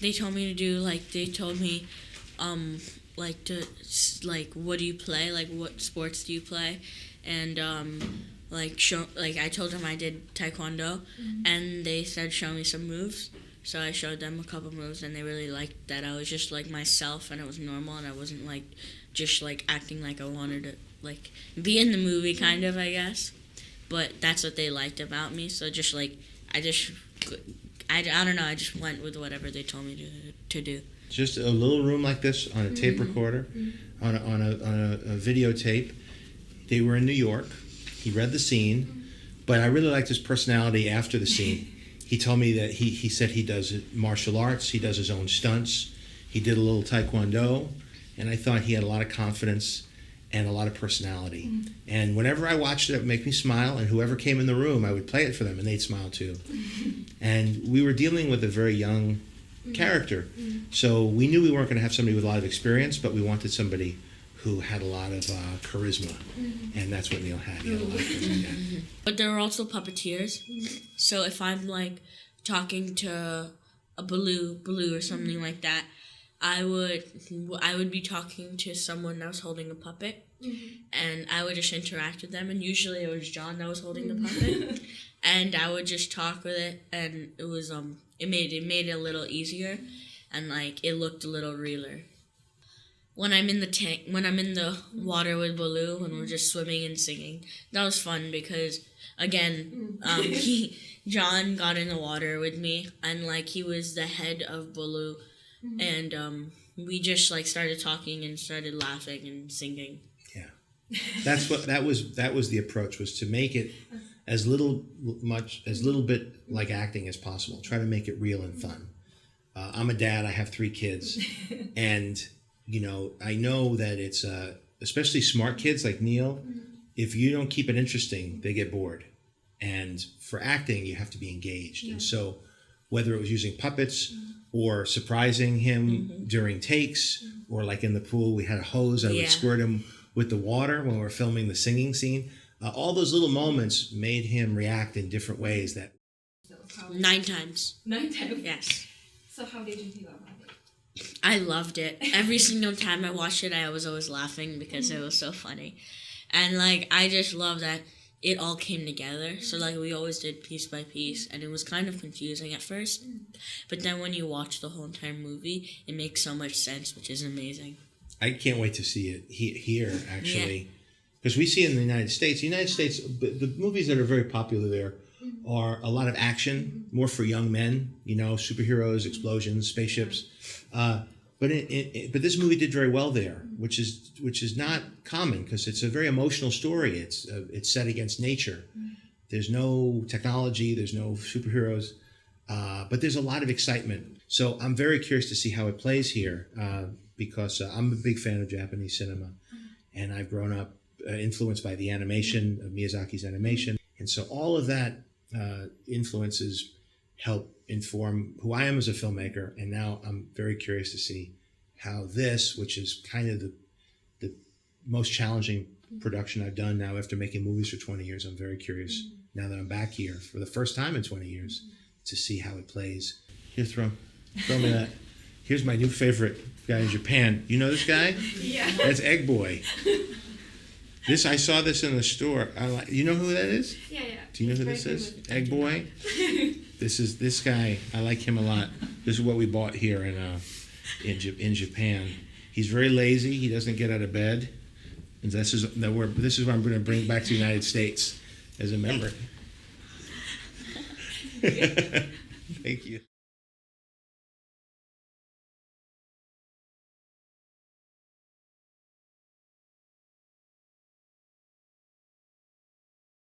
they told me to do, they told me, what do you play? Like, what sports do you play? And, I told them I did taekwondo, and they said, show me some moves. So I showed them a couple moves, and they really liked that I was just, myself, and it was normal, and I wasn't, just, acting like I wanted to, be in the movie, kind of, I guess. But that's what they liked about me, so just, I don't know, I just went with whatever they told me to do. Just a little room like this on a tape recorder, on a videotape. They were in New York. He read the scene, but I really liked his personality after the scene. He told me that he said he does martial arts, he does his own stunts, he did a little taekwondo, and I thought he had a lot of confidence and a lot of personality. And whenever I watched it would make me smile, and whoever came in the room, I would play it for them, and they'd smile too. And we were dealing with a very young character, so we knew we weren't going to have somebody with a lot of experience, but we wanted somebody who had a lot of charisma, and that's what Neil had. He had a lot of charisma. But there were also puppeteers, so if I'm talking to a Baloo or something like that, I would be talking to someone that was holding a puppet, and I would just interact with them, and usually it was John that was holding the puppet, and I would just talk with it, and it was it made it a little easier, and it looked a little realer. When I'm in the water with Baloo, when we're just swimming and singing, that was fun because, again, John got in the water with me, and he was the head of Baloo, and we just started talking and started laughing and singing. Yeah, that was the approach, was to make it as little bit like acting as possible. Try to make it real and fun. I'm a dad. I have 3 kids, and I know that it's especially smart kids like Neil. If you don't keep it interesting, they get bored. And for acting, you have to be engaged. Yeah. And so, whether it was using puppets or surprising him during takes, or in the pool, we had a hose. I would squirt him with the water when we were filming the singing scene. All those little moments made him react in different ways. 9 times. 9 times? Yes. So how did you feel about it? I loved it. Every single time I watched it, I was always laughing because it was so funny. And, I just love that it all came together. So, we always did piece by piece, and it was kind of confusing at first. But then when you watch the whole entire movie, it makes so much sense, which is amazing. I can't wait to see it here, actually. Because we see it in the United States. The movies that are very popular there are a lot of action, more for young men, superheroes, explosions, spaceships. But this movie did very well there, which is not common because it's a very emotional story. It's set against nature. There's no technology, there's no superheroes, but there's a lot of excitement. So I'm very curious to see how it plays here because I'm a big fan of Japanese cinema, and I've grown up influenced by the animation of Miyazaki's animation, and so all of that influences help inform who I am as a filmmaker, and now I'm very curious to see how this, which is kind of the most challenging production I've done now after making movies for 20 years, I'm very curious now that I'm back here for the first time in 20 years to see how it plays. Here, throw me that. Here's my new favorite guy in Japan. You know this guy? Yeah. That's Egg Boy. I saw this in the store. You know who that is? Yeah. Do you know who this is? Egg Boy? This guy. I like him a lot. This is what we bought here in Japan. He's very lazy. He doesn't get out of bed. And this is what I'm going to bring back to the United States as a member. Thank you.